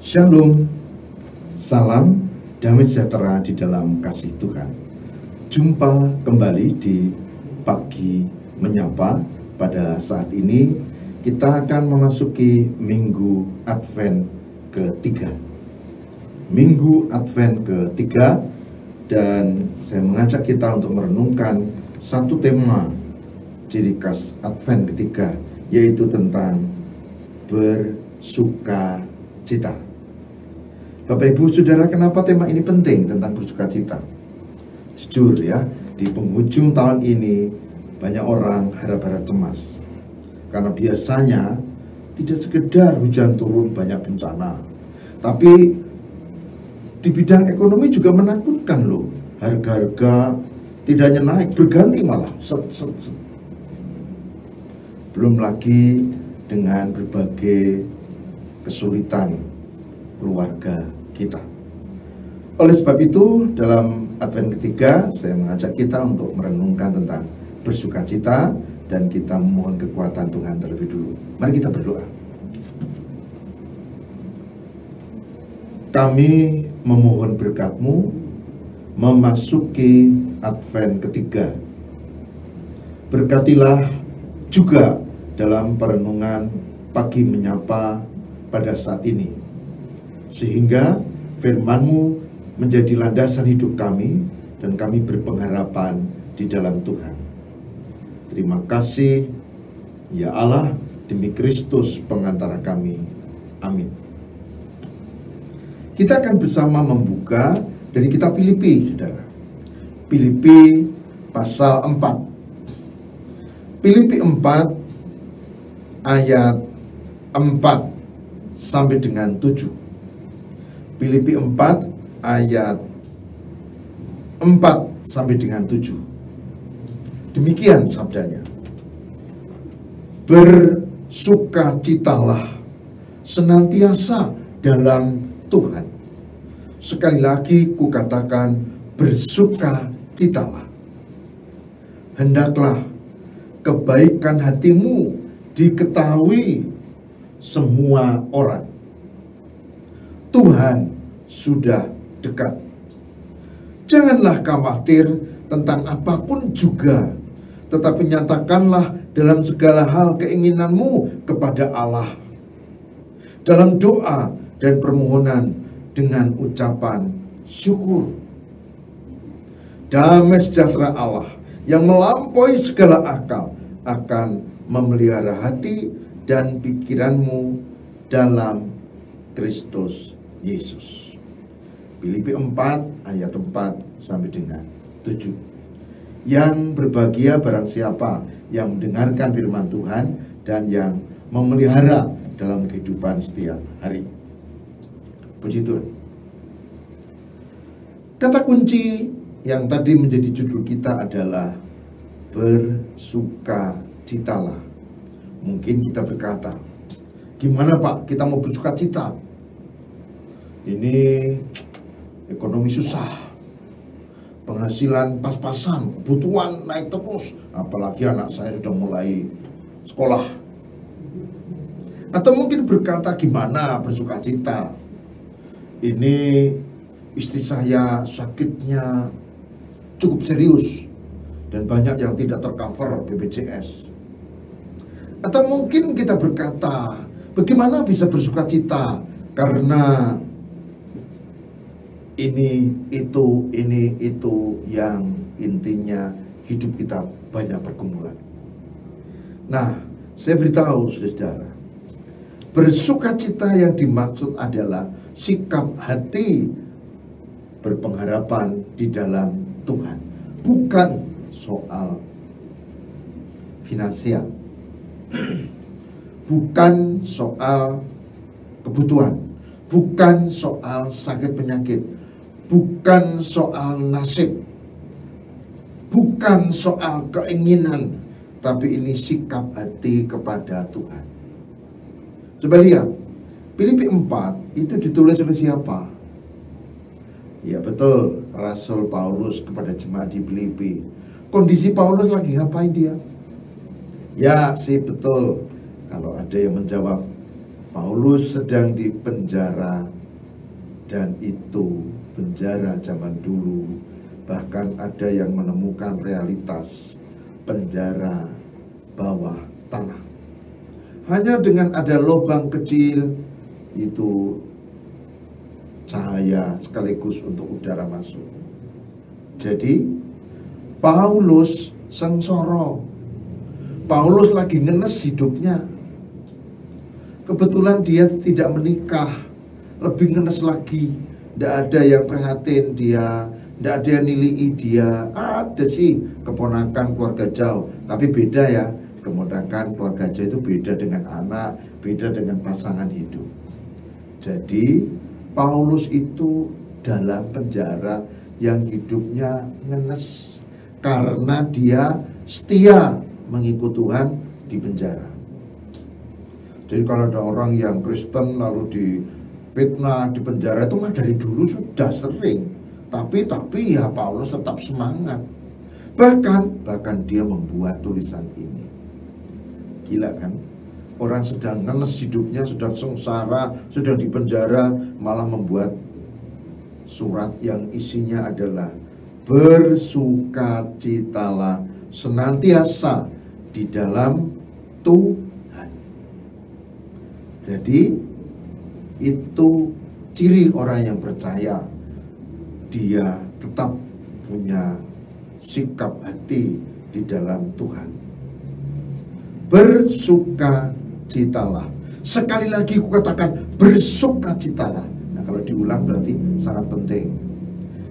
Shalom, salam damai sejahtera di dalam kasih Tuhan. Jumpa kembali di Pagi Menyapa. Pada saat ini kita akan memasuki Minggu Advent ketiga. Minggu Advent ketiga, dan saya mengajak kita untuk merenungkan satu tema ciri khas Advent ketiga, yaitu tentang bersukacita. Bapak Ibu Saudara, kenapa tema ini penting tentang bersukacita? Jujur ya, di penghujung tahun ini banyak orang harap-harap cemas. Karena biasanya tidak sekedar hujan turun banyak bencana, tapi di bidang ekonomi juga menakutkan loh. Harga-harga tidak hanya naik, berganti malah. Belum lagi dengan berbagai kesulitan keluarga kita. Oleh sebab itu, dalam Advent ketiga, saya mengajak kita untuk merenungkan tentang bersukacita, dan kita memohon kekuatan Tuhan terlebih dulu. Mari kita berdoa. Kami memohon berkat-Mu memasuki Advent ketiga. Berkatilah juga dalam perenungan Pagi Menyapa pada saat ini, sehingga firman-Mu menjadi landasan hidup kami, dan kami berpengharapan di dalam Tuhan. Terima kasih, ya Allah, demi Kristus pengantara kami. Amin. Kita akan bersama membuka dari kitab Filipi, saudara. Filipi pasal 4. Filipi 4 ayat 4 sampai dengan 7. Filipi 4 ayat 4 sampai dengan 7. Demikian sabdanya. Bersukacitalah senantiasa dalam Tuhan. Sekali lagi kukatakan, bersukacitalah. Hendaklah kebaikan hatimu diketahui semua orang. Tuhan sudah dekat. Janganlah khawatir tentang apapun juga, tetapi nyatakanlah dalam segala hal keinginanmu kepada Allah, dalam doa dan permohonan dengan ucapan syukur. Damai sejahtera Allah yang melampaui segala akal akan memelihara hati dan pikiranmu dalam Kristus Yesus. Filipi 4 ayat 4 sampai dengan 7. Yang berbahagia barang siapa yang mendengarkan firman Tuhan dan yang memelihara dalam kehidupan setiap hari. Puji Tuhan. Kata kunci yang tadi menjadi judul kita adalah bersukacitalah. Mungkin kita berkata, gimana Pak, kita mau bersukacita? Ini ekonomi susah, penghasilan pas-pasan, kebutuhan naik terus, apalagi anak saya sudah mulai sekolah. Atau mungkin berkata, gimana bersukacita? Ini istri saya sakitnya cukup serius dan banyak yang tidak tercover BPJS. Atau mungkin kita berkata, bagaimana bisa bersukacita? Karena ini itu yang intinya hidup kita banyak pergumulan. Nah, saya beritahu saudara, bersukacita yang dimaksud adalah sikap hati berpengharapan di dalam Tuhan, bukan soal finansial, bukan soal kebutuhan, bukan soal sakit penyakit, bukan soal nasib, bukan soal keinginan, tapi ini sikap hati kepada Tuhan. Coba lihat, Filipi 4 itu ditulis oleh siapa? Ya betul, Rasul Paulus kepada jemaat di Filipi. Kondisi Paulus lagi ngapain dia? Ya sih betul, kalau ada yang menjawab, Paulus sedang di penjara, dan itu penjara zaman dulu. Bahkan ada yang menemukan realitas penjara bawah tanah. Hanya dengan ada lubang kecil, itu cahaya sekaligus untuk udara masuk. Jadi Paulus sengsara. Paulus lagi ngenes hidupnya. Kebetulan dia tidak menikah, lebih ngenes lagi. Tidak ada yang prihatin dia, tidak ada yang nilai dia. Ada sih keponakan keluarga jauh, tapi beda ya. Keponakan keluarga jauh itu beda dengan anak, beda dengan pasangan hidup. Jadi Paulus itu dalam penjara yang hidupnya ngenes karena dia setia mengikut Tuhan di penjara. Jadi kalau ada orang yang Kristen lalu difitnah di penjara, itu mah dari dulu sudah sering. Tapi ya Paulus tetap semangat. Bahkan dia membuat tulisan ini. Gila kan? Orang sedang ngenes hidupnya, sudah sengsara, sudah di penjara, malah membuat surat yang isinya adalah bersukacitalah senantiasa di dalam Tuhan. Jadi itu ciri orang yang percaya. Dia tetap punya sikap hati di dalam Tuhan. Bersukacitalah. Sekali lagi kukatakan bersukacitalah. Nah, kalau diulang berarti sangat penting.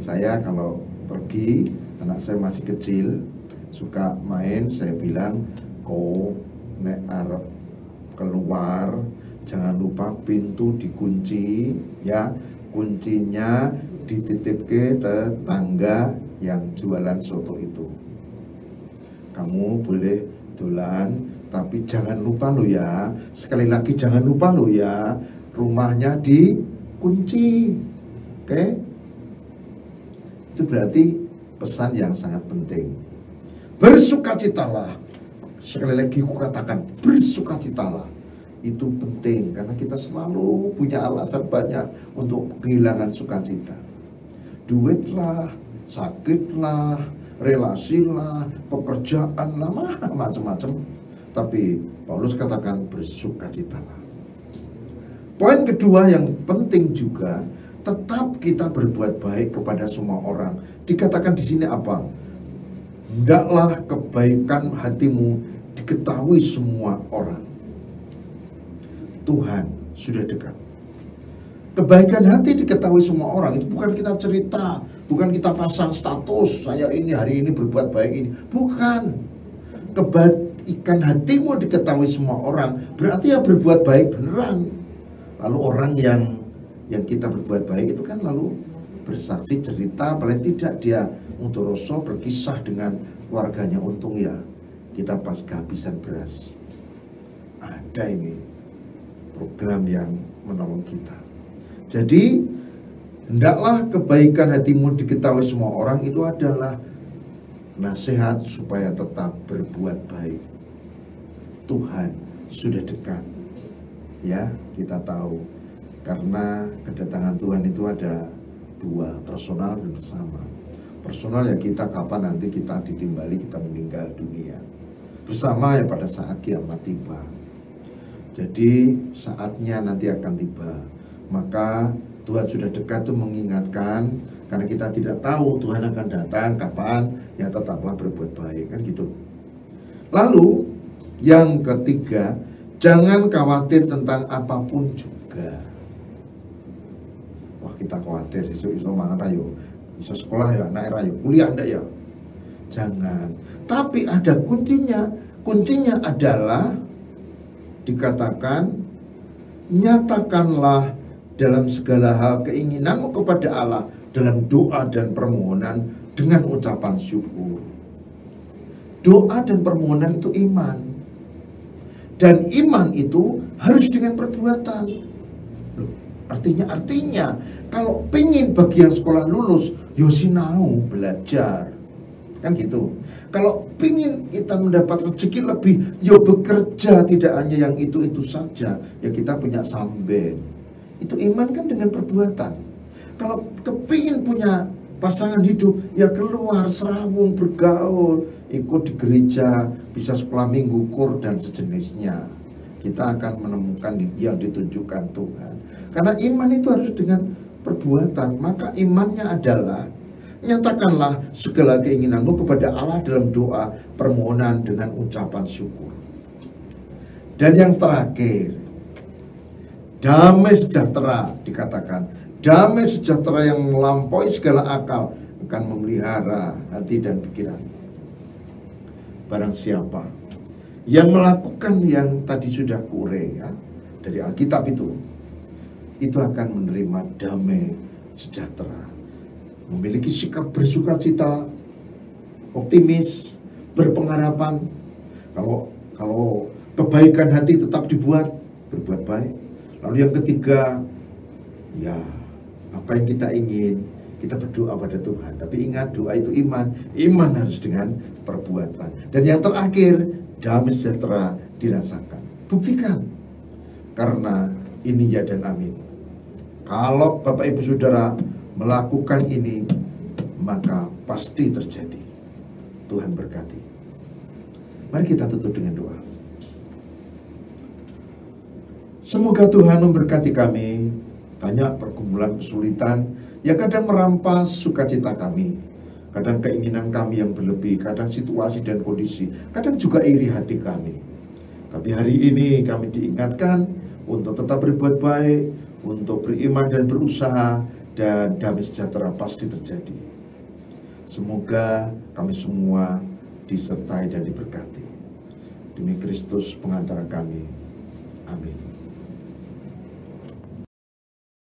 Saya kalau pergi, anak saya masih kecil, suka main, saya bilang, "Ko nek arep keluar, jangan lupa pintu dikunci ya, kuncinya dititip ke tetangga yang jualan soto itu. Kamu boleh dolan, tapi jangan lupa lo ya, sekali lagi jangan lupa lo ya, rumahnya dikunci." Oke? Itu berarti pesan yang sangat penting. Bersukacitalah. Sekali lagi kukatakan bersukacitalah. Itu penting karena kita selalu punya alasan banyak untuk kehilangan sukacita. Duit lah, sakit lah, relasi lah, pekerjaan lah, macam-macam. Tapi Paulus katakan bersukacitalah. Poin kedua yang penting juga, tetap kita berbuat baik kepada semua orang. Dikatakan di sini apa? Hendaklah kebaikan hatimu diketahui semua orang. Tuhan sudah dekat. Kebaikan hati diketahui semua orang. Itu bukan kita cerita, bukan kita pasang status, saya ini hari ini berbuat baik ini. Bukan. Kebaikan hatimu diketahui semua orang, berarti ya berbuat baik beneran. Lalu orang yang kita berbuat baik itu kan lalu bersaksi, cerita, paling tidak dia untuk Rosso berkisah dengan keluarganya. Untung ya kita pas kehabisan beras, ada ini program yang menolong kita. Jadi hendaklah kebaikan hatimu diketahui semua orang, itu adalah nasihat supaya tetap berbuat baik. Tuhan sudah dekat. Ya, kita tahu karena kedatangan Tuhan itu ada dua, personal dan bersama. Personal ya kita kapan nanti kita ditimbali, kita meninggal dunia. Bersama ya pada saat kiamat tiba. Jadi saatnya nanti akan tiba. Maka Tuhan sudah dekat tuh mengingatkan, karena kita tidak tahu Tuhan akan datang kapan, ya tetaplah berbuat baik, kan gitu. Lalu yang ketiga, jangan khawatir tentang apapun juga. Wah, kita khawatir iso mangan ayo, bisa sekolah ya, anak ayo, kuliah ndak ya. Jangan. Tapi ada kuncinya. Kuncinya adalah dikatakan, nyatakanlah dalam segala hal keinginanmu kepada Allah dalam doa dan permohonan dengan ucapan syukur. Doa dan permohonan itu iman. Dan iman itu harus dengan perbuatan. Loh, artinya kalau pengen bagi yang sekolah lulus, yo sinau belajar. Kan gitu. Kalau pingin kita mendapat rezeki lebih, ya bekerja, tidak hanya yang itu-itu saja. Ya kita punya samben. Itu iman kan dengan perbuatan. Kalau kepingin punya pasangan hidup, ya keluar, serawung, bergaul, ikut di gereja, bisa sekolah minggu, kur, dan sejenisnya. Kita akan menemukan yang ditunjukkan Tuhan. Karena iman itu harus dengan perbuatan. Maka imannya adalah, nyatakanlah segala keinginanmu kepada Allah dalam doa permohonan dengan ucapan syukur. Dan yang terakhir, damai sejahtera dikatakan. Damai sejahtera yang melampaui segala akal akan memelihara hati dan pikiran. Barang siapa yang melakukan yang tadi sudah kuure ya, dari Alkitab itu akan menerima damai sejahtera. Memiliki sikap bersukacita, optimis, berpengharapan. Kalau kebaikan hati tetap berbuat baik. Lalu yang ketiga, ya apa yang kita ingin, kita berdoa pada Tuhan. Tapi ingat, doa itu iman. Iman harus dengan perbuatan. Dan yang terakhir, damai sejahtera dirasakan. Buktikan. Karena ini ya dan amin. Kalau Bapak Ibu Saudara melakukan ini, maka pasti terjadi. Tuhan berkati. Mari kita tutup dengan doa. Semoga Tuhan memberkati kami. Banyak pergumulan kesulitan yang kadang merampas sukacita kami, kadang keinginan kami yang berlebih, kadang situasi dan kondisi, kadang juga iri hati kami. Tapi hari ini kami diingatkan untuk tetap berbuat baik, untuk beriman dan berusaha, dan damai sejahtera pasti terjadi. Semoga kami semua disertai dan diberkati. Demi Kristus pengantara kami. Amin.